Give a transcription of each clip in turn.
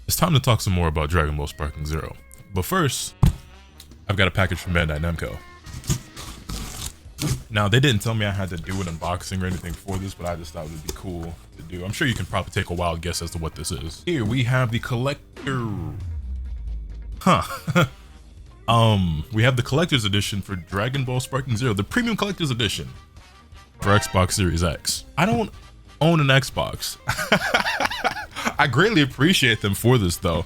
It's time to talk some more about Dragon Ball Sparking Zero. But first, I've got a package from Bandai Namco. Now, they didn't tell me I had to do an unboxing or anything for this, but I just thought it would be cool to do. I'm sure you can probably take a wild guess as to what this is. Here we have the collector. We have the collector's edition for Dragon Ball Sparking Zero, the premium collector's edition for Xbox Series X. I don't own an Xbox. I greatly appreciate them for this though.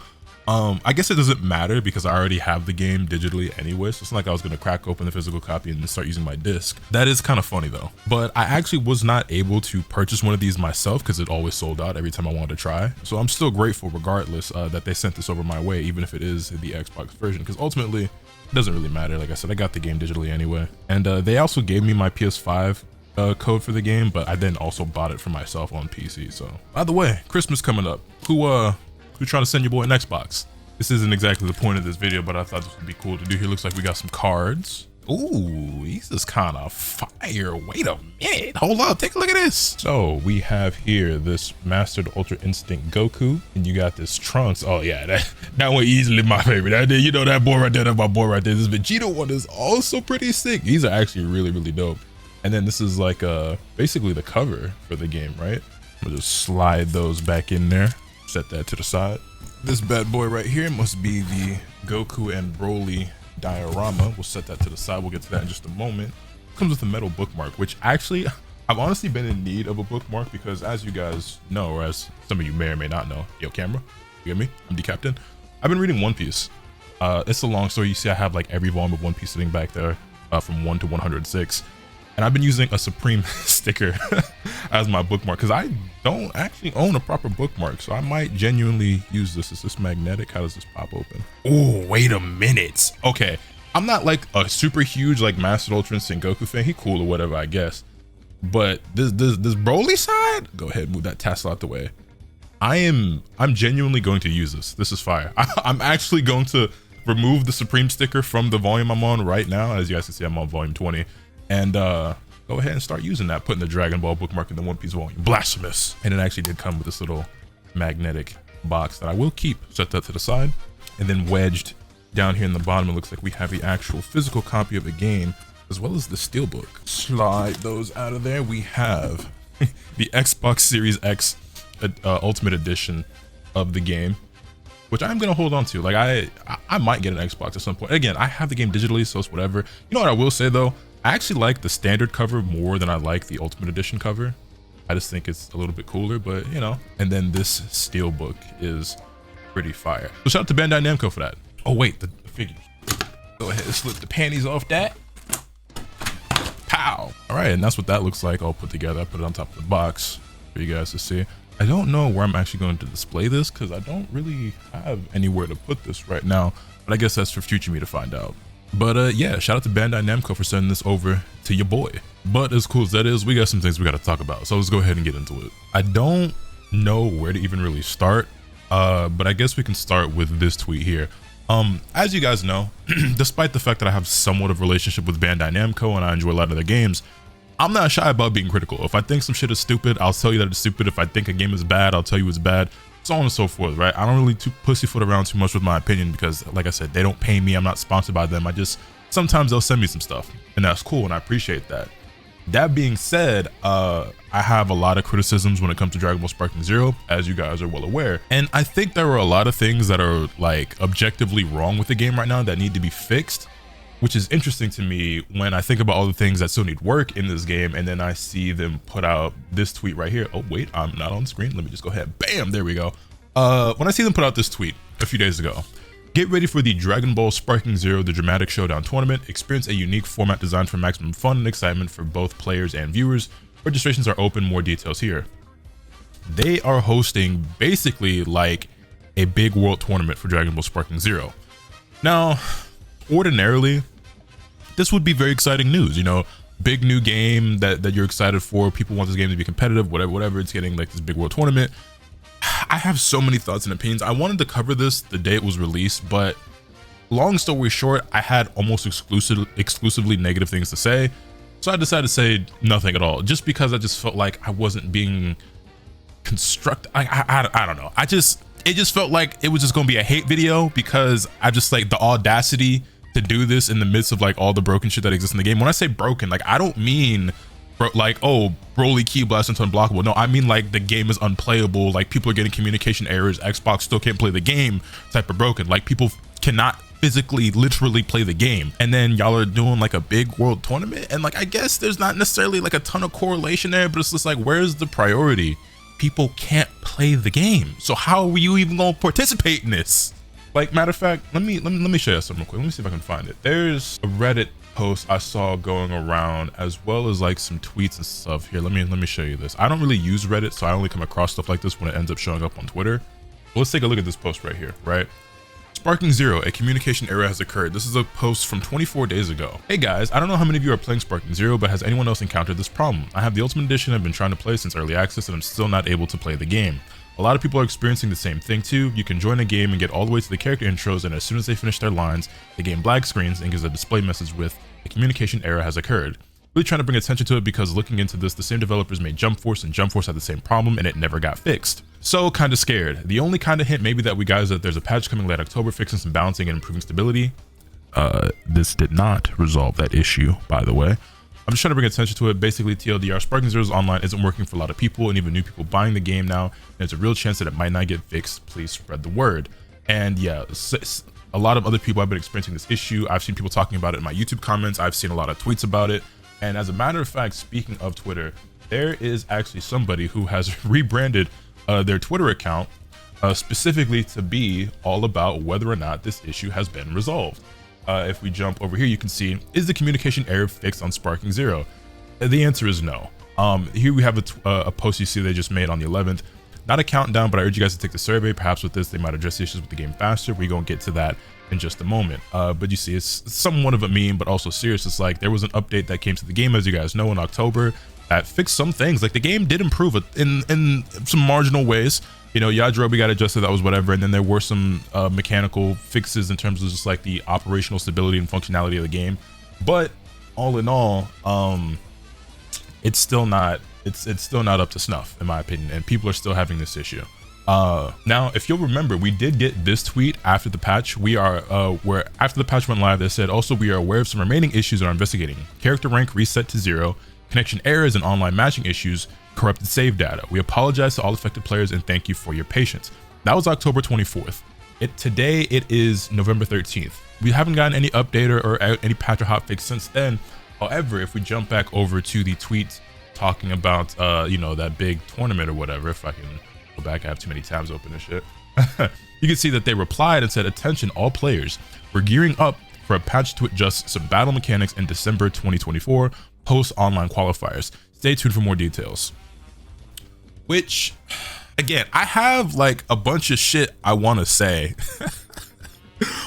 I guess it doesn't matter because I already have the game digitally anyway, so it's not like I was gonna crack open the physical copy and start using my disc. That is kind of funny though. But I actually was not able to purchase one of these myself because it always sold out every time I wanted to try. So I'm still grateful regardless that they sent this over my way, even if it is the Xbox version, because ultimately it doesn't really matter. Like I said, I got the game digitally anyway. And they also gave me my PS5 code for the game, but I then also bought it for myself on PC. So by the way, Christmas coming up. Who trying to send your boy an Xbox? This isn't exactly the point of this video, but I thought this would be cool to do. Here looks like we got some cards. Ooh, these is kind of fire. Wait a minute, hold up, take a look at this. So we have here this Mastered Ultra Instinct Goku, and you got this Trunks. Oh yeah, that one easily my favorite. You know that boy right there, that's my boy right there. This Vegeta one is also pretty sick. These are actually really dope. And then this is like basically the cover for the game, right? We'll just slide those back in there. Set that to the side. This bad boy right here must be the Goku and Broly diorama. We'll set that to the side. We'll get to that in just a moment. Comes with a metal bookmark, which actually I've honestly been in need of a bookmark because, as you guys know, or as some of you may or may not know, yo camera, you get me? I'm the captain. I've been reading One Piece. It's a long story. You see I have like every volume of One Piece sitting back there from 1 to 106. And I've been using a Supreme sticker as my bookmark because I don't actually own a proper bookmark. So I might genuinely use this. Is this magnetic? How does this pop open? Oh, wait a minute. Okay. I'm not like a super huge like Master Ultra Instinct Goku fan. He cool or whatever, I guess. But this Broly side, go ahead, move that tassel out the way. I'm genuinely going to use this. This is fire. I'm actually going to remove the Supreme sticker from the volume I'm on right now. As you guys can see, I'm on volume 20. And go ahead and start using that, putting the Dragon Ball bookmark in the One Piece volume. Blasphemous. And it actually did come with this little magnetic box that I will keep. Set that to the side. And then wedged down here in the bottom, it looks like we have the actual physical copy of the game, as well as the steelbook. Slide those out of there. We have the Xbox Series X Ultimate Edition of the game, which I'm gonna hold on to. Like I might get an Xbox at some point. Again, I have the game digitally, so it's whatever. You know what I will say though? I actually like the standard cover more than I like the Ultimate Edition cover. I just think it's a little bit cooler, but you know. And then this steelbook is pretty fire. So shout out to Bandai Namco for that. Oh wait, the figures. Go ahead and slip the panties off that. Pow! All right, and that's what that looks like all put together. I put it on top of the box for you guys to see. I don't know where I'm actually going to display this because I don't really have anywhere to put this right now, but I guess that's for future me to find out. But yeah, shout out to Bandai Namco for sending this over to your boy. But as cool as that is, we got some things we got to talk about, so let's go ahead and get into it. I don't know where to even really start, but I guess we can start with this tweet here. As you guys know, despite the fact that I have somewhat of a relationship with Bandai Namco and I enjoy a lot of their games, I'm not shy about being critical. If I think some shit is stupid, I'll tell you that it's stupid. If I think a game is bad, I'll tell you it's bad. So on and so forth, right? I don't really pussyfoot around too much with my opinion because, like I said, they don't pay me. I'm not sponsored by them. Sometimes they'll send me some stuff, and that's cool, and I appreciate that. That being said, I have a lot of criticisms when it comes to Dragon Ball Sparking Zero, as you guys are well aware. And I think there are a lot of things that are like objectively wrong with the game right now that need to be fixed, which is interesting to me when I think about all the things that still need work in this game, and then I see them put out this tweet right here. Oh wait, I'm not on screen. Let me just go ahead. Bam, there we go. When I see them put out this tweet a few days ago, get ready for the Dragon Ball Sparking Zero, the Dramatic Showdown Tournament. Experience a unique format designed for maximum fun and excitement for both players and viewers. Registrations are open, more details here. They are hosting basically like a big world tournament for Dragon Ball Sparking Zero. Now, ordinarily, this would be very exciting news, you know, big new game that you're excited for. People want this game to be competitive, whatever. It's getting like this big world tournament. I have so many thoughts and opinions. I wanted to cover this the day it was released, but long story short, I had almost exclusively negative things to say. So I decided to say nothing at all, just because I just felt like I wasn't being constructed. I don't know. it just felt like it was just gonna be a hate video, because I just like the audacity to do this in the midst of like all the broken shit that exists in the game. When I say broken, like I don't mean like, oh, Broly key blast into unblockable. No, I mean like the game is unplayable, like people are getting communication errors, Xbox still can't play the game type of broken. Like people cannot physically literally play the game, and then y'all are doing like a big world tournament, and like I guess there's not necessarily like a ton of correlation there, but it's just like, where's the priority? People can't play the game, so how are you even gonna participate in this? Like, matter of fact, let me show you something real quick. Let me see if I can find it. There's a Reddit post I saw going around, as well as like some tweets and stuff. Here, let me show you this. I don't really use Reddit, so I only come across stuff like this when it ends up showing up on Twitter. But let's take a look at this post right here, right? Sparking Zero, a communication error has occurred. This is a post from 24 days ago. Hey guys, I don't know how many of you are playing Sparking Zero, but has anyone else encountered this problem? I have the Ultimate Edition I've been trying to play since early access, and I'm still not able to play the game. A lot of people are experiencing the same thing too. You can join a game and get all the way to the character intros, and as soon as they finish their lines, the game black screens and gives a display message with a communication error has occurred. Really trying to bring attention to it, because looking into this, the same developers made Jump Force, and Jump Force had the same problem and it never got fixed. So kind of scared. The only kind of hint maybe that we got is that there's a patch coming late October fixing some balancing and improving stability. This did not resolve that issue, by the way. I'm just trying to bring attention to it. Basically, TLDR, Sparking Zero's online isn't working for a lot of people, and even new people buying the game now. And there's a real chance that it might not get fixed. Please spread the word. And yeah, a lot of other people have been experiencing this issue. I've seen people talking about it in my YouTube comments. I've seen a lot of tweets about it. And as a matter of fact, speaking of Twitter, there is actually somebody who has rebranded their Twitter account specifically to be all about whether or not this issue has been resolved. If we jump over here, you can see, is the communication error fixed on Sparking Zero? The answer is no. Here we have a post you see they just made on the 11th. Not a countdown, but I urge you guys to take the survey. Perhaps with this, they might address the issues with the game faster. We're going to get to that in just a moment. But you see, it's somewhat of a meme, but also serious. It's like there was an update that came to the game, as you guys know, in October that fixed some things. Like the game did improve it in some marginal ways. You know, Yajirobe got adjusted, that was whatever. And then there were some mechanical fixes in terms of just like the operational stability and functionality of the game. But all in all, it's still not up to snuff, in my opinion, and people are still having this issue. Now, if you'll remember, we did get this tweet after the patch. Where after the patch went live, they said, also, we are aware of some remaining issues and are investigating. Character rank reset to 0, connection errors and online matching issues, corrupted save data. We apologize to all affected players and thank you for your patience. That was October 24th. Today it is November 13th. We haven't gotten any update or any patch or hotfix since then. However, if we jump back over to the tweets talking about you know, that big tournament or whatever, if I can go back, I have too many tabs open and shit. You can see that they replied and said, attention all players, we're gearing up for a patch to adjust some battle mechanics in December 2024 post online qualifiers. Stay tuned for more details. Which, again, I have like a bunch of shit I want to say,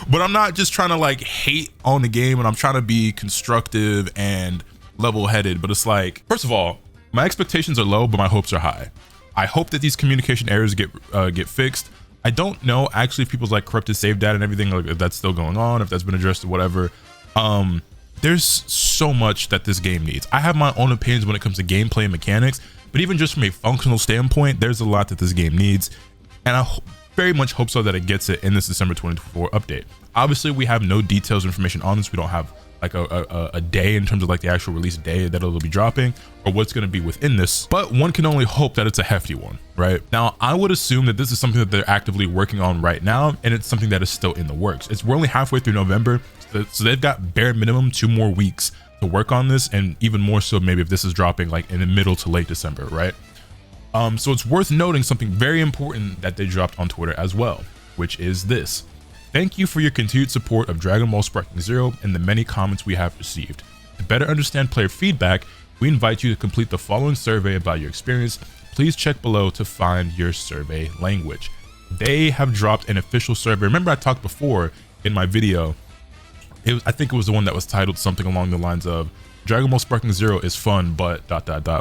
but I'm not just trying to like hate on the game, and I'm trying to be constructive and level-headed. But it's like, first of all, my expectations are low, but my hopes are high. I hope that these communication errors get fixed. I don't know actually if people's like corrupted save data and everything, like if that's still going on, if that's been addressed or whatever. There's so much that this game needs. I have my own opinions when it comes to gameplay and mechanics, but even just from a functional standpoint, there's a lot that this game needs, and I very much hope so that it gets it in this December 2024 update. Obviously, we have no details or information on this. We don't have like a day in terms of like the actual release day that it'll be dropping or what's going to be within this, but one can only hope that it's a hefty one, right? Now, I would assume that this is something that they're actively working on right now, and it's something that is still in the works. We're only halfway through November, so they've got bare minimum 2 more weeks to work on this, and even more so maybe if this is dropping like in the middle to late December, right? So it's worth noting something very important that they dropped on Twitter as well, which is this. Thank you for your continued support of Dragon Ball Sparking Zero and the many comments we have received. To better understand player feedback, we invite you to complete the following survey about your experience. Please check below to find your survey language. They have dropped an official survey. Remember I talked before in my video, I think it was the one that was titled something along the lines of Dragon Ball Sparking Zero is fun, but ...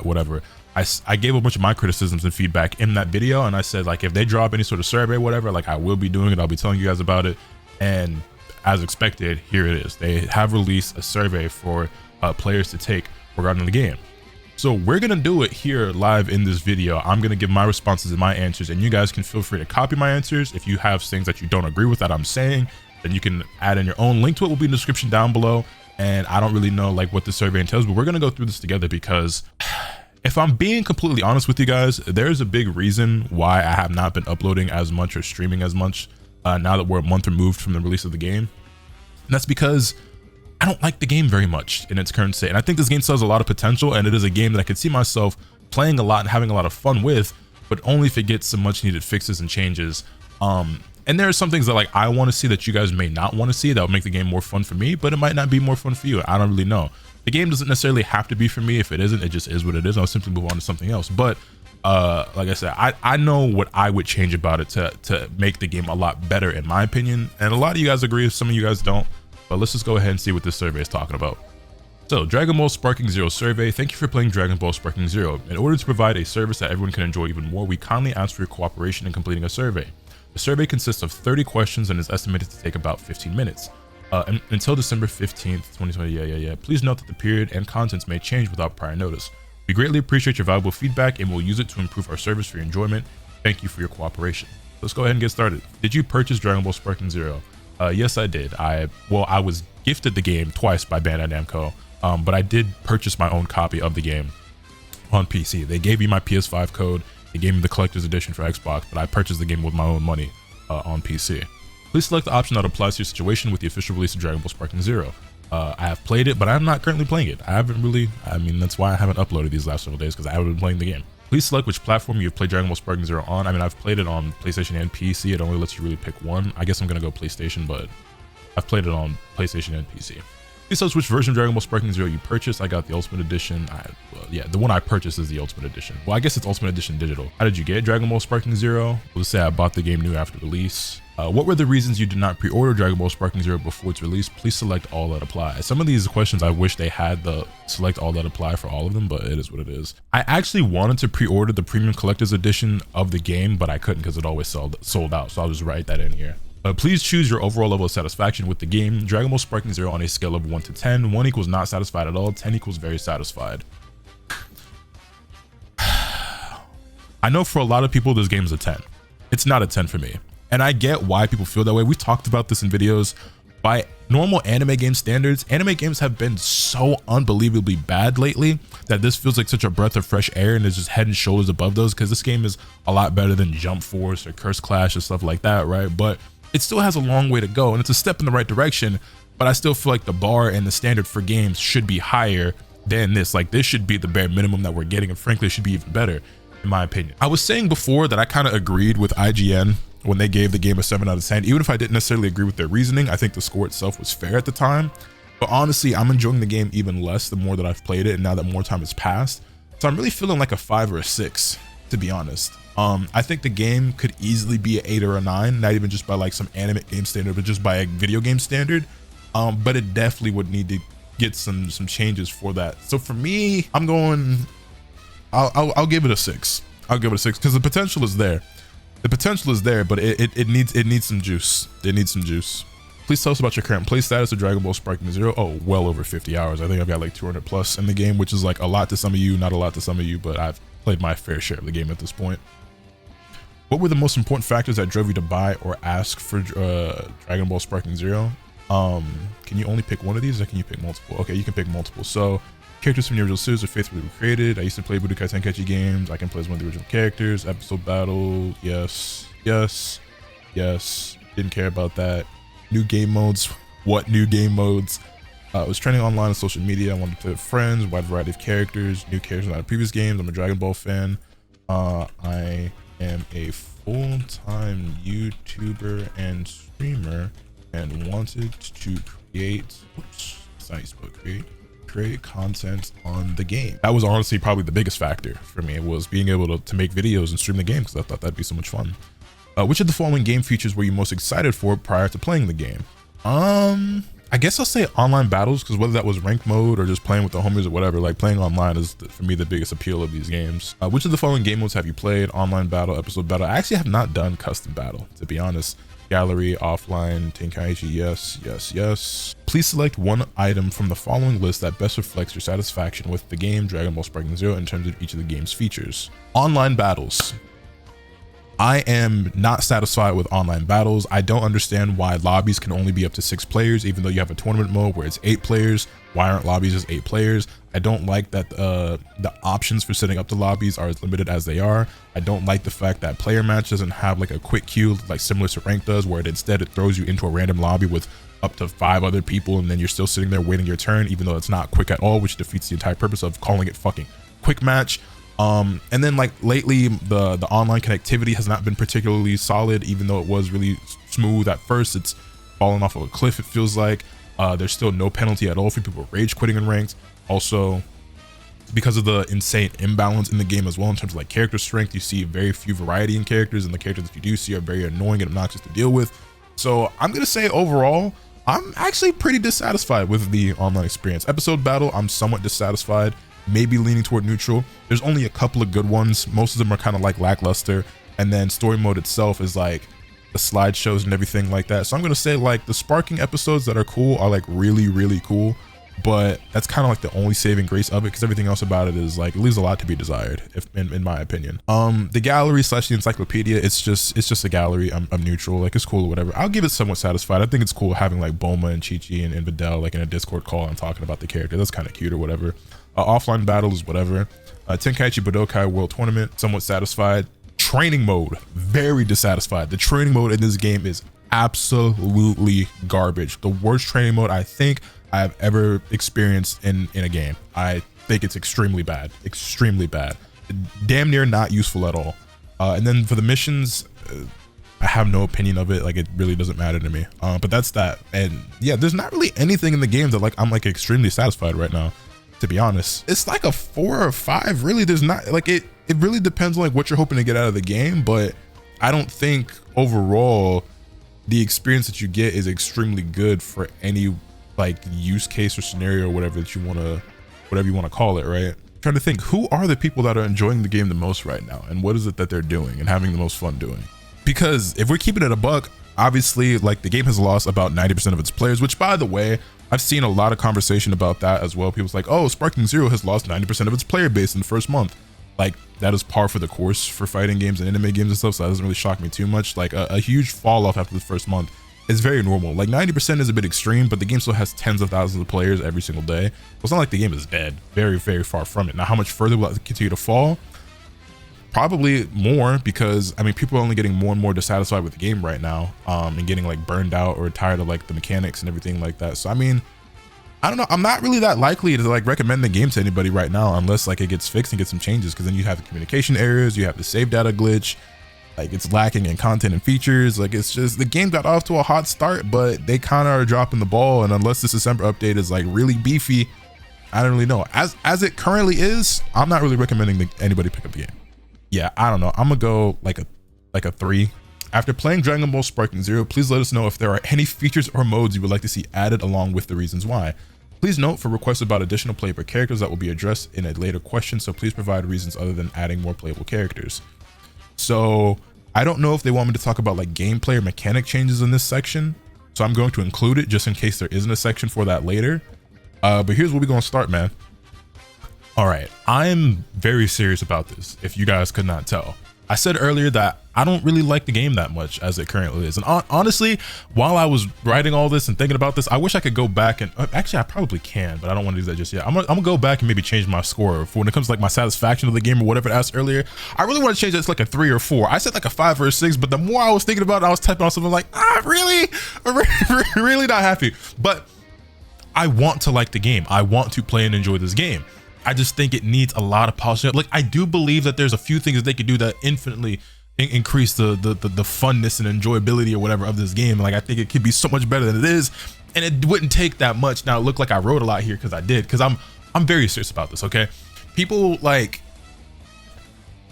whatever. I gave a bunch of my criticisms and feedback in that video, and I said like if they drop any sort of survey, whatever, like I will be doing it. I'll be telling you guys about it. And as expected, here it is. They have released a survey for players to take regarding the game. So we're gonna do it here live in this video. I'm gonna give my responses and my answers, and you guys can feel free to copy my answers. If you have things that you don't agree with that I'm saying, then you can add in your own. Link to it will be in the description down below. And I don't really know like what the survey entails, but we're gonna go through this together because if I'm being completely honest with you guys, there's a big reason why I have not been uploading as much or streaming as much now that we're a month removed from the release of the game. And that's because I don't like the game very much in its current state. And I think this game still has a lot of potential, and it is a game that I could see myself playing a lot and having a lot of fun with, but only if it gets some much needed fixes and changes. And there are some things that like I want to see that you guys may not want to see that would make the game more fun for me, but it might not be more fun for you. I don't really know. The game doesn't necessarily have to be for me. If it isn't, it just is what it is. I'll simply move on to something else. But like I said, I know what I would change about it to make the game a lot better in my opinion. And a lot of you guys agree, some of you guys don't. But let's just go ahead and see what this survey is talking about. So, Dragon Ball Sparking Zero survey. Thank you for playing Dragon Ball Sparking Zero. In order to provide a service that everyone can enjoy even more, we kindly ask for your cooperation in completing a survey. The survey consists of 30 questions and is estimated to take about 15 minutes. Until December 15th, 2020. Please note that the period and contents may change without prior notice. We greatly appreciate your valuable feedback and will use it to improve our service for your enjoyment. Thank you for your cooperation. Let's go ahead and get started. Did you purchase Dragon Ball Sparking Zero? Yes, I did. I was gifted the game twice by Bandai Namco, but I did purchase my own copy of the game on PC. They gave me my PS5 code. They gave me the collector's edition for Xbox, but I purchased the game with my own money on PC. Please select the option that applies to your situation with the official release of Dragon Ball Sparking Zero. I have played it, but I'm not currently playing it. That's why I haven't uploaded these last several days, because I haven't been playing the game. Please select which platform you've played Dragon Ball Sparking Zero on. I've played it on PlayStation and PC. It only lets you really pick one. I guess I'm gonna go PlayStation, but I've played it on PlayStation and PC. Please select which version of Dragon Ball Sparking Zero you purchased. I got the Ultimate Edition. The one I purchased is the Ultimate Edition. Well, I guess it's Ultimate Edition digital. How did you get Dragon Ball Sparking Zero? Let's say I bought the game new after release. What were the reasons you did not pre-order Dragon Ball Sparking Zero before its release? Please select all that apply. Some of these questions I wish they had the select all that apply for all of them, but it is what it is. I actually wanted to pre-order the premium collector's edition of the game, but I couldn't because it always sold out. So I'll just write that in here. Please choose your overall level of satisfaction with the game. Dragon Ball Sparking Zero on a scale of 1 to 10. 1 equals not satisfied at all. 10 equals very satisfied. I know for a lot of people this game is a 10. It's not a 10 for me. And I get why people feel that way. We talked about this in videos. By normal anime game standards, anime games have been so unbelievably bad lately that this feels like such a breath of fresh air and is just head and shoulders above those, because this game is a lot better than Jump Force or Curse Clash or stuff like that, right? But it still has a long way to go, and it's a step in the right direction, but I still feel like the bar and the standard for games should be higher than this. Like, this should be the bare minimum that we're getting, and frankly, it should be even better, in my opinion. I was saying before that I kind of agreed with IGN when they gave the game a 7 out of 10. Even if I didn't necessarily agree with their reasoning, I think the score itself was fair at the time. But honestly, I'm enjoying the game even less the more that I've played it and now that more time has passed. So I'm really feeling like a 5 or a 6, to be honest. I think the game could easily be an 8 or a 9, not even just by like some anime game standard, but just by a video game standard. But it definitely would need to get some changes for that. So for me, I'm going, I'll give it a 6. I'll give it a 6 because the potential is there. The potential is there, but it needs some juice. It needs some juice. Please tell us about your current play status of Dragon Ball Sparking Zero. Oh, well over 50 hours. I think I've got like 200 plus in the game, which is like a lot to some of you, not a lot to some of you, but I've played my fair share of the game at this point. What were the most important factors that drove you to buy or ask for Dragon Ball Sparking Zero? Can you only pick one of these, or can you pick multiple? Okay, you can pick multiple. So, characters from the original series are faithfully recreated. I used to play Budokai Tenkaichi games. I can play as one of the original characters. Episode battle, yes. Didn't care about that. New game modes. What new game modes? I was trending online on social media. I wanted to play with friends, wide variety of characters, new characters out of previous games. I'm a Dragon Ball fan. I am a full-time YouTuber and streamer and wanted to create, create content on the game. That was honestly probably the biggest factor for me, was being able to make videos and stream the game, because I thought that'd be so much fun. Which of the following game features were you most excited for prior to playing the game? I guess I'll say online battles, because whether that was ranked mode or just playing with the homies or whatever, like playing online is for me the biggest appeal of these games. Which of the following game modes have you played? Online battle, episode battle. I actually have not done custom battle, to be honest. Gallery, offline, Tenkaichi, yes, yes, yes. Please select one item from the following list that best reflects your satisfaction with the game Dragon Ball Sparking Zero in terms of each of the game's features. Online battles. I am not satisfied with online battles. I don't understand why lobbies can only be up to 6 players, even though you have a tournament mode where it's 8 players. Why aren't lobbies just 8 players? I don't like that the options for setting up the lobbies are as limited as they are. I don't like the fact that player match doesn't have like a quick queue like similar to rank does, where it throws you into a random lobby with up to 5 other people, and then you're still sitting there waiting your turn, even though it's not quick at all, which defeats the entire purpose of calling it fucking quick match. And then like lately the online connectivity has not been particularly solid, even though it was really smooth at first. It's fallen off of a cliff, it feels like. There's still no penalty at all for people rage quitting in ranked. Also, because of the insane imbalance in the game as well in terms of like character strength, you see very few variety in characters, and the characters that you do see are very annoying and obnoxious to deal with. So I'm gonna say overall, I'm actually pretty dissatisfied with the online experience. Episode battle, I'm somewhat dissatisfied, maybe leaning toward neutral. There's only a couple of good ones. Most of them are kind of like lackluster. And then story mode itself is like the slideshows and everything like that. So I'm gonna say like the sparking episodes that are cool are like really, really cool. But that's kind of like the only saving grace of it, because everything else about it is like, it leaves a lot to be desired, if in my opinion. The gallery / the encyclopedia, it's just a gallery. I'm neutral, like it's cool or whatever. I'll give it somewhat satisfied. I think it's cool having like Boma and Chi-Chi and Videl like in a Discord call and talking about the character. That's kind of cute or whatever. Offline battle is whatever. Tenkaichi Budokai World Tournament, somewhat satisfied. Training mode, very dissatisfied. The training mode in this game is absolutely garbage. The worst training mode I think I have ever experienced in a game. I think it's extremely bad, damn near not useful at all. And then for the missions, I have no opinion of it. Like it really doesn't matter to me. But that's that. And yeah, there's not really anything in the game that like I'm like extremely satisfied right now, to be honest. It's like a 4 or 5. Really, there's not like it really depends on like what you're hoping to get out of the game, but I don't think overall the experience that you get is extremely good for any like use case or scenario or whatever that you want to call it, right? I'm trying to think, who are the people that are enjoying the game the most right now, and what is it that they're doing and having the most fun doing? Because if we're keeping it a buck, obviously like the game has lost about 90% of its players, which by the way, I've seen a lot of conversation about that as well. People's like, oh, Sparking Zero has lost 90% of its player base in the first month. Like that is par for the course for fighting games and anime games and stuff, so that doesn't really shock me too much. Like a huge fall off after the first month is very normal. Like 90% is a bit extreme, but the game still has tens of thousands of players every single day. So it's not like the game is dead. Very, very far from it. Now, how much further will it continue to fall? Probably more, because I mean, people are only getting more and more dissatisfied with the game right now, and getting like burned out or tired of like the mechanics and everything like that. So I mean, I don't know. I'm not really that likely to like recommend the game to anybody right now, unless like it gets fixed and gets some changes, because then you have the communication errors, you have the save data glitch. Like it's lacking in content and features. Like it's just, the game got off to a hot start, but they kind of are dropping the ball. And unless this December update is like really beefy, I don't really know. As it currently is, I'm not really recommending anybody pick up the game. Yeah, I don't know. I'm gonna go like a 3. After playing Dragon Ball Sparking Zero, please let us know if there are any features or modes you would like to see added, along with the reasons why. Please note, for requests about additional playable characters, that will be addressed in a later question, so please provide reasons other than adding more playable characters. So I don't know if they want me to talk about like gameplay or mechanic changes in this section, so I'm going to include it just in case there isn't a section for that later. But here's where we're gonna start, man. All right, I'm very serious about this, if you guys could not tell. I said earlier that I don't really like the game that much as it currently is. And honestly, while I was writing all this and thinking about this, I wish I could go back and actually I probably can, but I don't want to do that just yet. I'm gonna go back and maybe change my score for when it comes to like my satisfaction of the game or whatever I asked earlier. I really want to change it to like a 3 or 4. I said like a 5 or a 6, but the more I was thinking about it, I was typing on something like, really? I'm really not happy. But I want to like the game. I want to play and enjoy this game. I just think it needs a lot of polishing up. Like I do believe that there's a few things that they could do that infinitely increase the funness and enjoyability or whatever of this game. Like I think it could be so much better than it is, and it wouldn't take that much. Now it looked like I wrote a lot here because I did, because I'm very serious about this. Okay, people like,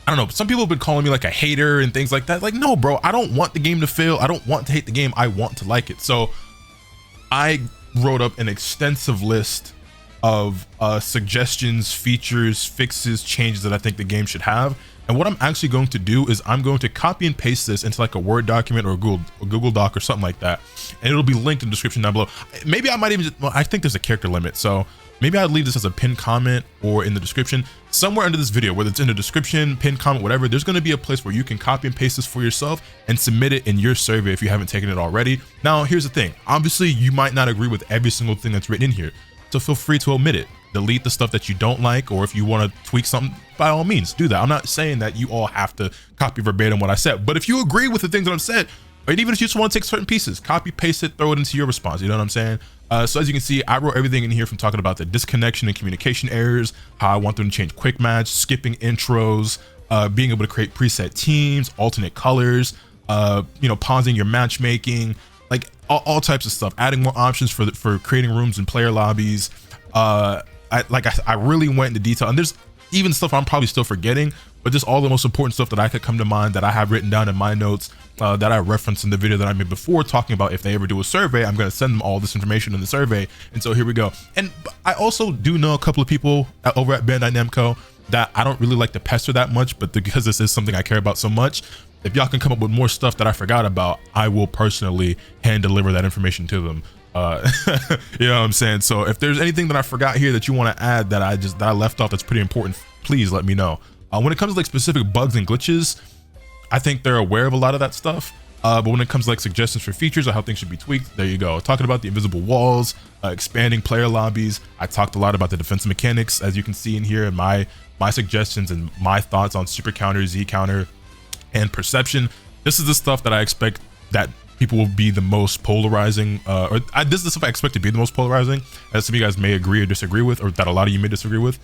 I don't know, some people have been calling me like a hater and things like that. Like, no, bro, I don't want the game to fail. I don't want to hate the game. I want to like it. So I wrote up an extensive list of suggestions, features, fixes, changes that I think the game should have. And what I'm actually going to do is I'm going to copy and paste this into like a Word document or a Google Doc or something like that. And it'll be linked in the description down below. Maybe I might even, well, I think there's a character limit. So maybe I'd leave this as a pinned comment or in the description. Somewhere under this video, whether it's in the description, pinned comment, whatever, there's gonna be a place where you can copy and paste this for yourself and submit it in your survey if you haven't taken it already. Now, here's the thing. Obviously, you might not agree with every single thing that's written in here. So feel free to omit it. Delete the stuff that you don't like, or if you want to tweak something, by all means do that. I'm not saying that you all have to copy verbatim what I said, but if you agree with the things that I've said, or even if you just want to take certain pieces, copy, paste it, throw it into your response. You know what I'm saying? So as you can see, I wrote everything in here from talking about the disconnection and communication errors, how I want them to change quick match, skipping intros, being able to create preset teams, alternate colors, you know, pausing your matchmaking, like all types of stuff, adding more options for creating rooms and player lobbies. I really went into detail, and there's even stuff I'm probably still forgetting, but just all the most important stuff that I could come to mind that I have written down in my notes, that I referenced in the video that I made before, talking about if they ever do a survey, I'm going to send them all this information in the survey. And so here we go. And I also do know a couple of people over at Bandai Namco that I don't really like to pester that much, but because this is something I care about so much, if y'all can come up with more stuff that I forgot about, I will personally hand deliver that information to them. You know what I'm saying? So if there's anything that I forgot here that you want to add that I left off that's pretty important, please let me know. When it comes to like specific bugs and glitches, I think they're aware of a lot of that stuff. But when it comes to like suggestions for features or how things should be tweaked, there you go. Talking about the invisible walls, expanding player lobbies. I talked a lot about the defensive mechanics, as you can see in here, and my suggestions and my thoughts on super counter, Z counter, and perception. This is the stuff that I expect that people will be the most polarizing, this is the stuff I expect to be the most polarizing, as some of you guys may agree or disagree with, or that a lot of you may disagree with.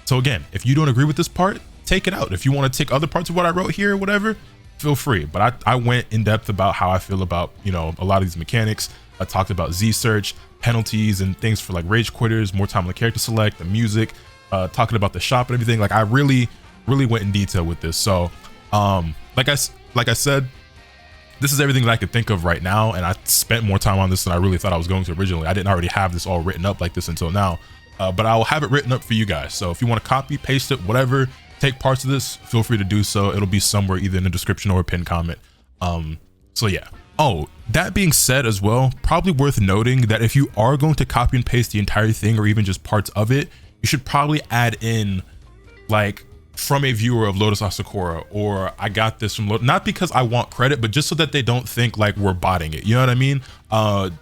So again, if you don't agree with this part, take it out. If you want to take other parts of what I wrote here or whatever, feel free. But I went in depth about how I feel about, you know, a lot of these mechanics. I talked about Z search, penalties, and things for like rage quitters, more time on the character select, the music, talking about the shop and everything. Like I really went in detail with this. So like I said, this is everything that I could think of right now, and I spent more time on this than I really thought I was going to originally. I didn't already have this all written up like this until now, but I will have it written up for you guys. So if you want to copy, paste it, whatever, take parts of this, feel free to do so. It'll be somewhere either in the description or a pinned comment. So yeah. Oh, that being said as well, probably worth noting that if you are going to copy and paste the entire thing or even just parts of it, you should probably add in like from a viewer of LotusAsakura, or I got this from not because I want credit, but just so that they don't think like we're botting it. You know what I mean?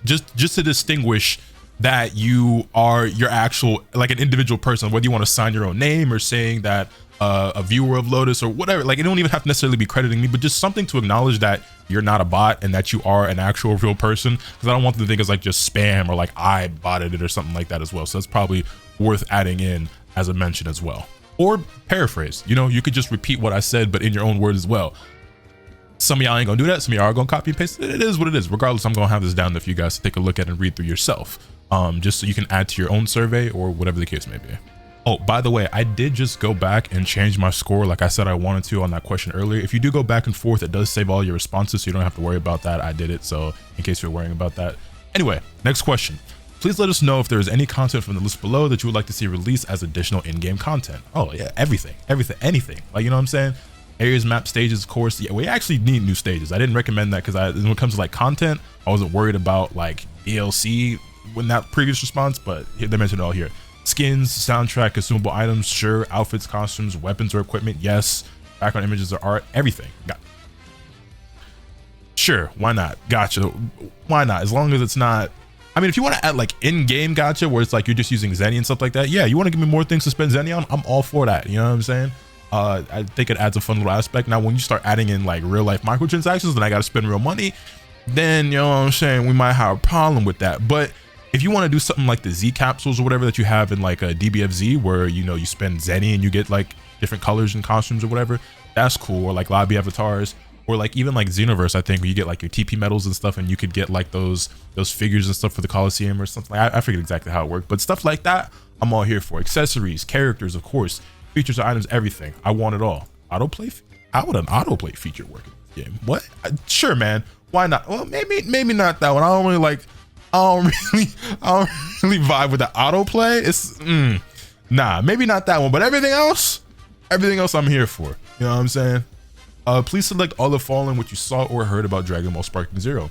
Just to distinguish that you are your actual, like an individual person, whether you want to sign your own name or saying that a viewer of Lotus or whatever. Like, it don't even have to necessarily be crediting me, but just something to acknowledge that you're not a bot and that you are an actual real person, because I don't want them to think it's like just spam or like I botted it or something like that as well. So that's probably worth adding in as a mention as well. Or paraphrase, you know, you could just repeat what I said, but in your own words as well. Some of y'all ain't gonna do that. Some of y'all are gonna copy and paste it. It is what it is. Regardless, I'm gonna have this down there for you guys to take a look at and read through yourself. Just so you can add to your own survey or whatever the case may be. Oh, by the way, I did just go back and change my score like I said I wanted to on that question earlier. If you do go back and forth, it does save all your responses, so you don't have to worry about that. I did it, so in case you're worrying about that. Anyway, next question. Please let us know if there is any content from the list below that you would like to see released as additional in-game content. Oh yeah, everything, anything. Like, you know what I'm saying? Areas, map, stages, of course. Yeah, we actually need new stages. I didn't recommend that because when it comes to like content, I wasn't worried about like DLC in that previous response, but they mentioned it all here. Skins, soundtrack, consumable items, sure. Outfits, costumes, weapons or equipment, yes. Background images or art, everything. Sure, why not? Gotcha. Why not? As long as it's not, I mean, if you want to add like in-game gotcha where it's like you're just using Zenny and stuff like that, yeah, you want to give me more things to spend Zenny on, I'm all for that. You know what I'm saying? I think it adds a fun little aspect. Now, when you start adding in like real life microtransactions and I got to spend real money, then, you know what I'm saying, we might have a problem with that. But if you want to do something like the Z capsules or whatever that you have in like a DBFZ, where, you know, you spend Zenny and you get like different colors and costumes or whatever, that's cool. Or like lobby avatars, or like even like Xenoverse, I think, where you get like your TP medals and stuff, and you could get like those figures and stuff for the Coliseum or something. I forget exactly how it worked, but stuff like that, I'm all here for. Accessories, characters, of course, features, items, everything. I want it all. Autoplay? How would an autoplay feature work in this game? What? Sure, man. Why not? Well, maybe not that one. I don't really like I don't really vibe with the autoplay. It's nah, maybe not that one, but everything else I'm here for. You know what I'm saying? Please select all the following what you saw or heard about Dragon Ball Sparking Zero.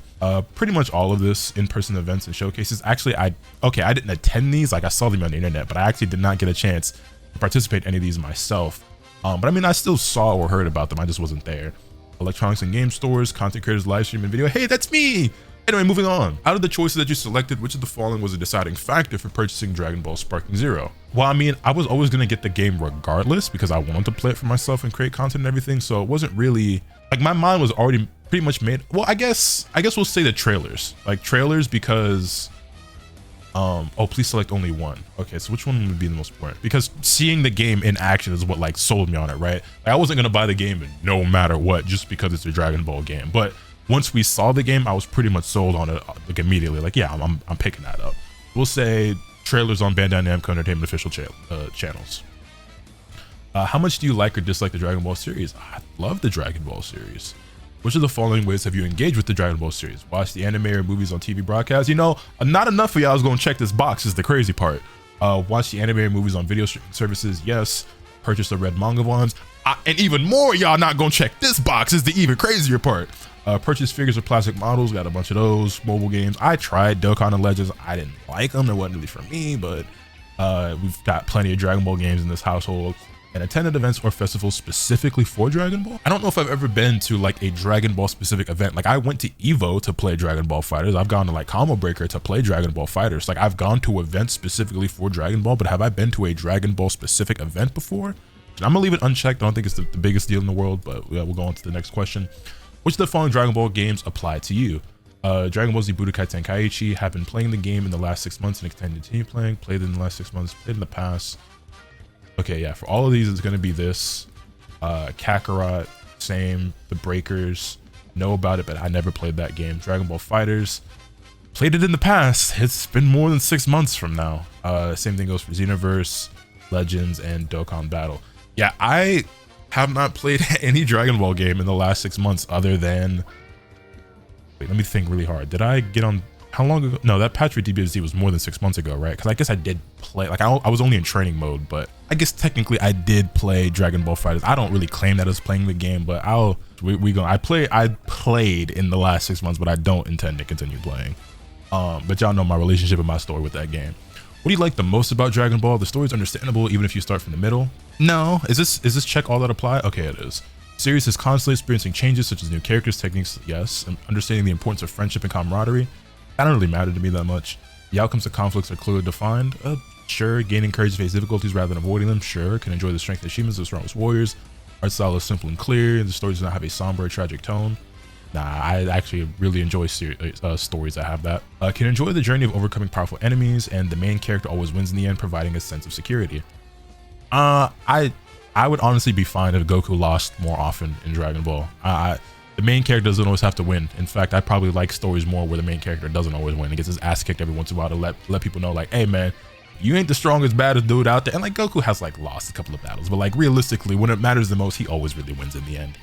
Pretty much all of this in-person events and showcases. Actually, I didn't attend these, like I saw them on the internet, but I actually did not get a chance to participate in any of these myself. But I mean, I still saw or heard about them, I just wasn't there. Electronics and game stores, content creators, live stream and video. Hey, that's me! Anyway, moving on. Out of the choices that you selected, which of the following was a deciding factor for purchasing Dragon Ball Sparking Zero? Well, I mean, I was always going to get the game regardless because I wanted to play it for myself and create content and everything. So it wasn't really like my mind was already pretty much made. Well, I guess we'll say the trailers, like trailers, because oh, please select only one. Okay, so which one would be the most important? Because seeing the game in action is what like sold me on it, right? Like, I wasn't going to buy the game no matter what just because it's a Dragon Ball game. But once we saw the game, I was pretty much sold on it like immediately. Like, yeah, I'm picking that up. We'll say trailers on Bandai Namco Entertainment official channels. How much do you like or dislike the Dragon Ball series? I love the Dragon Ball series. Which of the following ways have you engaged with the Dragon Ball series? Watch the anime or movies on TV broadcasts? You know, not enough of y'all is going to check this box is the crazy part. Watch the anime or movies on video streaming services? Yes. Purchase the red manga ones? And even more y'all not going to check this box is the even crazier part. Purchase figures or plastic models, got a bunch of those. Mobile games, I tried Dokkan and Legends, I didn't like them, they wasn't really for me, but we've got plenty of Dragon Ball games in this household. And attended events or festivals specifically for Dragon Ball. I don't know if I've ever been to like a Dragon Ball specific event. Like I went to Evo to play Dragon Ball Fighters. I've gone to like Combo Breaker to play Dragon Ball Fighters. Like I've gone to events specifically for Dragon Ball, but have I been to a Dragon Ball specific event before? And I'm gonna leave it unchecked. I don't think it's the biggest deal in the world, but we'll go on to the next question. Which of the following Dragon Ball games apply to you? Dragon Ball Z Budokai Tenkaichi, have been playing the game in the last 6 months and intend to continue playing. Played in the last 6 months, played in the past. Okay, yeah, for all of these, it's going to be this. Kakarot, same. The Breakers, know about it, but I never played that game. Dragon Ball Fighters, played it in the past. It's been more than 6 months from now. Same thing goes for Xenoverse, Legends, and Dokkan Battle. Yeah, I have not played any Dragon Ball game in the last 6 months other than... Wait, let me think really hard. Did I get on... How long ago? No, that patch for DBZ was more than 6 months ago, right? Because I guess I did play, like I was only in training mode, but I guess technically I did play Dragon Ball Fighters. I don't really claim that as playing the game, but I played in the last 6 months, but I don't intend to continue playing. But y'all know my relationship and my story with that game. What do you like the most about Dragon Ball? The story is understandable even if you start from the middle. No, is this check all that apply? Okay, it is. Series is constantly experiencing changes such as new characters, techniques, yes, and understanding the importance of friendship and camaraderie. That don't really matter to me that much. The outcomes of conflicts are clearly defined. Sure. Gaining courage to face difficulties rather than avoiding them. Sure. Can enjoy the strength and achievements of the strongest warriors. Art style is simple and clear. The story does not have a somber or tragic tone. Nah, I actually really enjoy stories that have that. Can enjoy the journey of overcoming powerful enemies, and the main character always wins in the end, providing a sense of security. I would honestly be fine if Goku lost more often in Dragon Ball. The main character doesn't always have to win. In fact, I probably like stories more where the main character doesn't always win. He gets his ass kicked every once in a while to let people know, like, hey man, you ain't the strongest, baddest dude out there. And like Goku has like lost a couple of battles, but like realistically, when it matters the most, he always really wins in the end.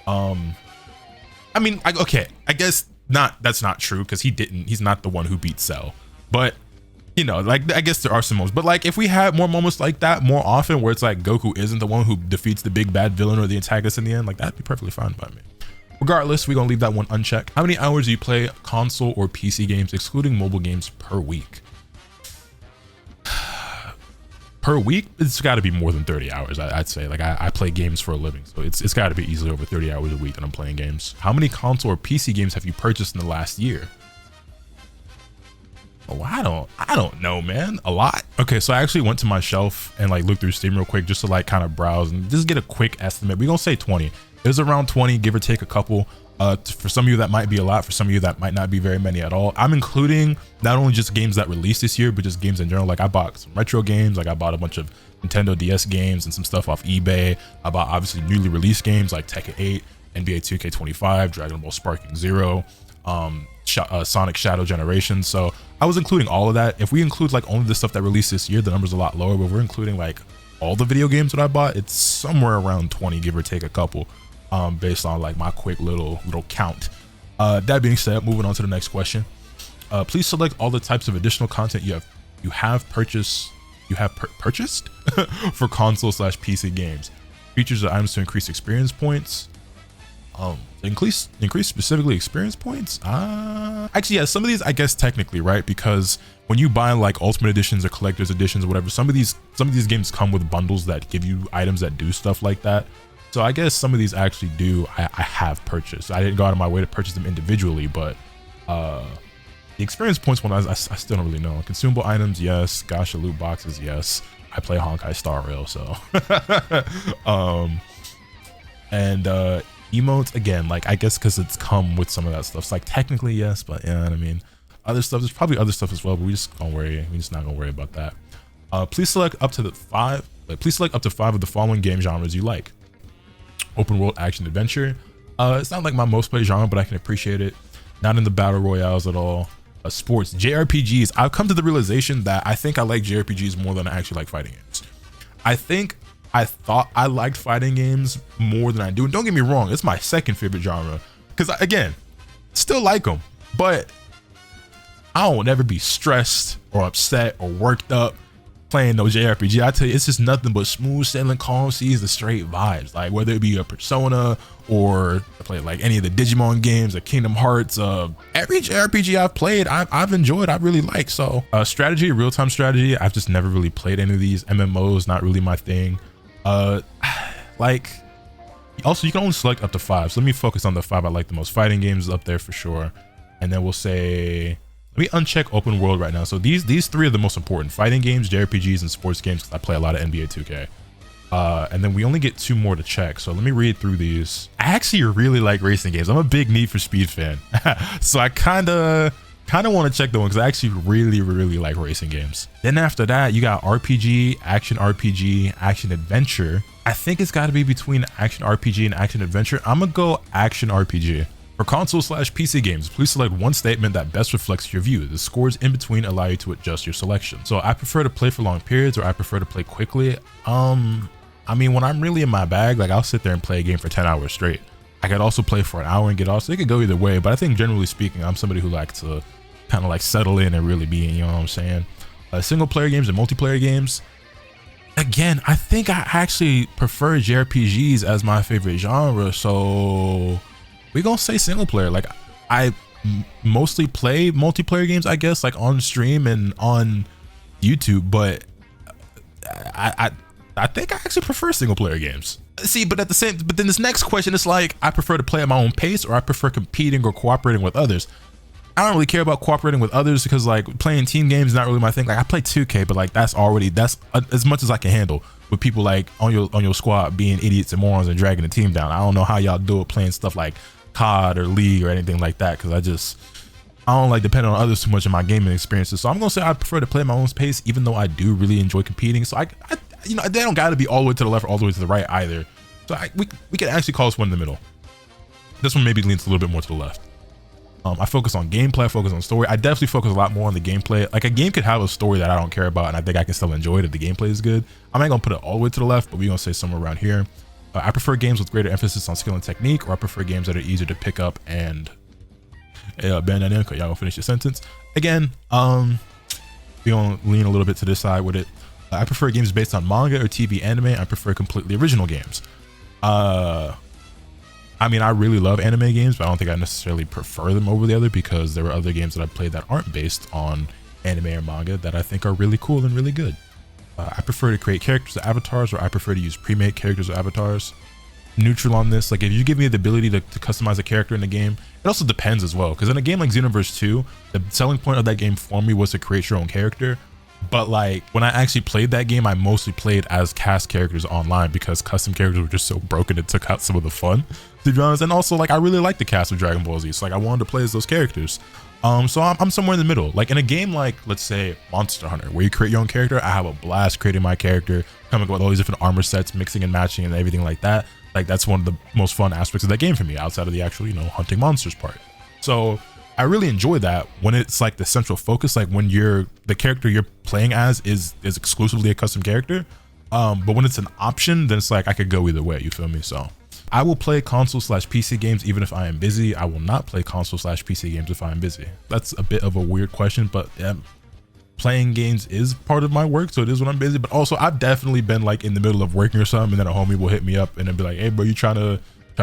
I mean, okay, I guess not. That's not true because he's not the one who beat Cell. But you know, like I guess there are some moments. But like if we had more moments like that more often, where it's like Goku isn't the one who defeats the big bad villain or the antagonist in the end, like that'd be perfectly fine by me. Regardless, we're gonna leave that one unchecked. How many hours do you play console or PC games, excluding mobile games, per week? Per week, it's got to be more than 30 hours. I'd say. Like I play games for a living, so it's got to be easily over 30 hours a week that I'm playing games. How many console or PC games have you purchased in the last year? Oh, I don't know, man. A lot. Okay, so I actually went to my shelf and like looked through Steam real quick just to like kind of browse and just get a quick estimate. We're gonna say 20. It's around 20, give or take a couple. For some of you that might be a lot, for some of you that might not be very many at all. I'm including not only just games that released this year, but just games in general. Like I bought some retro games, like I bought a bunch of Nintendo DS games and some stuff off eBay. I bought obviously newly released games like Tekken 8, NBA 2K25, Dragon Ball Sparking Zero, Sonic Shadow Generation. So I was including all of that. If we include like only the stuff that released this year, the number's a lot lower, but we're including like all the video games that I bought, it's somewhere around 20, give or take a couple. Based on like my quick little count. That being said, moving on to the next question. Please select all the types of additional content you have purchased for console/PC games. Features or items to increase experience points. Increase specifically experience points. Actually, yeah, some of these I guess technically, right? Because when you buy like ultimate editions or collector's editions or whatever, some of these games come with bundles that give you items that do stuff like that. So I guess some of these actually do I have purchased. I didn't go out of my way to purchase them individually, but the experience points one I still don't really know. Consumable items, yes. Gacha loot boxes, yes. I play Honkai Star Rail, so and emotes, again, like I guess because it's come with some of that stuff. So like technically yes, but yeah, I mean other stuff, there's probably other stuff as well, but we're just not gonna worry about that. Please select up to 5 of the following game genres you like. Open world action adventure. It's not like my most played genre, but I can appreciate it. Not in the battle royales at all. Sports, JRPGs. I've come to the realization that I think I like JRPGs more than I actually like fighting games. I thought I liked fighting games more than I do. And don't get me wrong, it's my second favorite genre. Because again, still like them, but I won't ever be stressed or upset or worked up playing no JRPG. I tell you, it's just nothing but smooth sailing, calm seas, the straight vibes. Like whether it be a Persona or I play like any of the Digimon games or Kingdom Hearts, every JRPG I've played, I've enjoyed, I really like. So strategy, real-time strategy, I've just never really played any of these. MMOs, not really my thing. Like also you can only select up to 5, so let me focus on the 5 I like the most. Fighting games is up there for sure, and then we'll say, let me uncheck open world right now. So these 3 are the most important: fighting games, JRPGs, and sports games, because I play a lot of NBA 2K. And then we only get 2 more to check, so let me read through these. I actually really like racing games. I'm a big Need for Speed fan. So I kind of want to check the one, because I actually really like racing games. Then after that, you got RPG, action adventure. I think it's got to be between action RPG and action adventure. I'm gonna go action RPG. For console/PC games, please select one statement that best reflects your view. The scores in between allow you to adjust your selection. So I prefer to play for long periods, or I prefer to play quickly. I mean, when I'm really in my bag, like I'll sit there and play a game for 10 hours straight. I could also play for an hour and get off, so it could go either way. But I think generally speaking, I'm somebody who likes to kind of like settle in and really be in, you know what I'm saying? Single player games and multiplayer games. Again, I think I actually prefer JRPGs as my favorite genre, so we're gonna say single player. Like I mostly play multiplayer games, I guess, like on stream and on YouTube, but I think I actually prefer single player games. See, but then this next question is like, I prefer to play at my own pace, or I prefer competing or cooperating with others. I don't really care about cooperating with others, because like playing team games is not really my thing. Like I play 2K, but like that's as much as I can handle with people like on your squad being idiots and morons and dragging the team down. I don't know how y'all do it playing stuff like COD or League or anything like that, because I don't like depend on others too much in my gaming experiences. So I'm gonna say I prefer to play at my own pace, even though I do really enjoy competing. So I you know, they don't got to be all the way to the left or all the way to the right either. So we can actually call this one in the middle. This one maybe leans a little bit more to the left. I focus on gameplay, I focus on story. I definitely focus a lot more on the gameplay. Like a game could have a story that I don't care about, and I think I can still enjoy it if the gameplay is good. I'm not gonna put it all the way to the left, but we're gonna say somewhere around here. I prefer games with greater emphasis on skill and technique, or I prefer games that are easier to pick up and y'all gonna finish your sentence. Again, we gonna lean a little bit to this side with it. I prefer games based on manga or TV anime. I prefer completely original games. I mean, I really love anime games, but I don't think I necessarily prefer them over the other, because there are other games that I've played that aren't based on anime or manga that I think are really cool and really good. I prefer to create characters or avatars, or I prefer to use pre-made characters or avatars. Neutral on this. Like if you give me the ability to customize a character in the game, it also depends as well, because in a game like Xenoverse 2, the selling point of that game for me was to create your own character. But like when I actually played that game, I mostly played as cast characters online, because custom characters were just so broken it took out some of the fun, to be honest. And also like I really like the cast of Dragon Ball Z, so like I wanted to play as those characters. So I'm somewhere in the middle. Like in a game like, let's say Monster Hunter, where you create your own character, I have a blast creating my character, coming up with all these different armor sets, mixing and matching and everything like that. Like that's one of the most fun aspects of that game for me, outside of the actual, you know, hunting monsters part. So I really enjoy that when it's like the central focus, like when the character you're playing as is exclusively a custom character. But when it's an option, then it's like I could go either way, you feel me? So I will play console/PC games even if I am busy. I will not play console/PC games if I am busy. That's a bit of a weird question, but playing games is part of my work, so it is when I'm busy. But also, I've definitely been like in the middle of working or something, and then a homie will hit me up and then be like, "Hey, bro, you trying to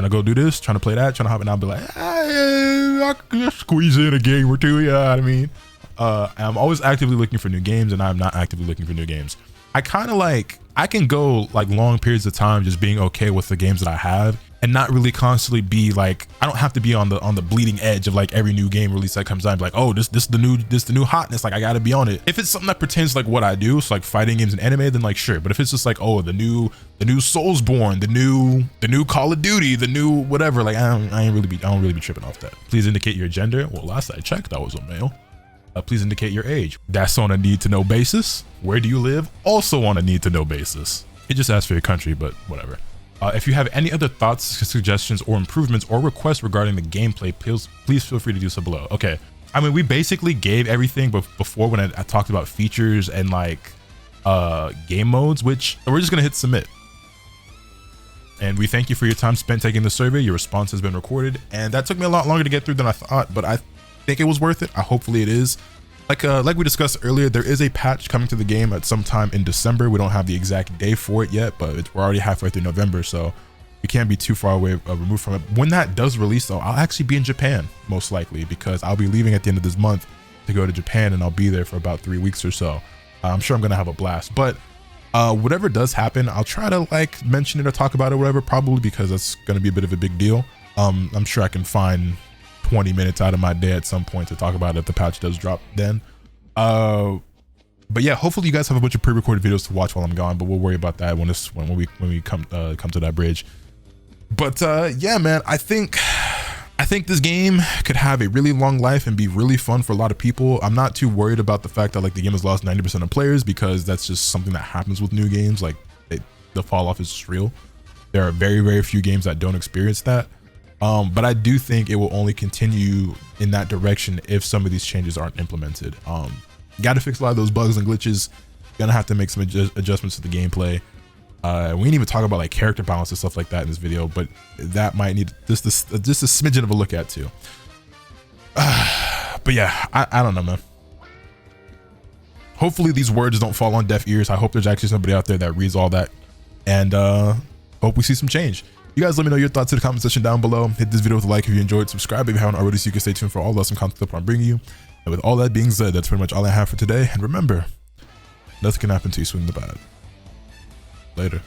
go do this? Trying to play that? Trying to hop?" And I'll be like, I can just squeeze in a game or two. You know what I mean? I'm always actively looking for new games, and I'm not actively looking for new games. I kind of like, I can go like long periods of time just being okay with the games that I have and not really constantly be like, I don't have to be on the bleeding edge of like every new game release that comes out and be like, oh, this the new hotness, like I gotta be on it. If it's something that pertains to like what I do, so like fighting games and anime, then like sure. But if it's just like, oh, the new Soulsborne, the new Call of Duty, the new whatever, like I don't really be tripping off that. Please indicate your gender. Well, last I checked, I was a male. Please indicate your age. That's on a need-to-know basis. Where do you live? Also on a need-to-know basis. It just asks for your country, but whatever. If you have any other thoughts, suggestions, or improvements or requests regarding the gameplay, please feel free to do so below. Okay, I mean, we basically gave everything before when I talked about features and like game modes, which we're just gonna hit submit. And we thank you for your time spent taking the survey. Your response has been recorded, and that took me a lot longer to get through than I thought, but I think it was worth it. Hopefully it is. Like we discussed earlier, there is a patch coming to the game at some time in December. We don't have the exact day for it yet, but we're already halfway through November, so we can't be too far away removed from it. When that does release though, I'll actually be in Japan most likely, because I'll be leaving at the end of this month to go to Japan, and I'll be there for about 3 weeks or so. I'm sure I'm gonna have a blast, but whatever does happen, I'll try to like mention it or talk about it or whatever, probably because that's gonna be a bit of a big deal. I'm sure I can find 20 minutes out of my day at some point to talk about it if the patch does drop then. But yeah, hopefully you guys have a bunch of pre-recorded videos to watch while I'm gone, but we'll worry about that when we come to that bridge. But yeah, man, I think this game could have a really long life and be really fun for a lot of people. I'm not too worried about the fact that like the game has lost 90% of players, because that's just something that happens with new games. Like the fall off is just real. There are very, very few games that don't experience that. But I do think it will only continue in that direction if some of these changes aren't implemented. Got to fix a lot of those bugs and glitches. Gonna have to make some adjustments to the gameplay. We didn't even talk about like character balance and stuff like that in this video, but that might need just a smidgen of a look at too. But yeah, I don't know, man. Hopefully these words don't fall on deaf ears. I hope there's actually somebody out there that reads all that, and hope we see some change. You guys let me know your thoughts in the comment section down below. Hit this video with a like if you enjoyed. Subscribe if you haven't already so you can stay tuned for all the awesome content I'm bringing you. And with all that being said, that's pretty much all I have for today. And remember, nothing can happen to you swing the bat. Later.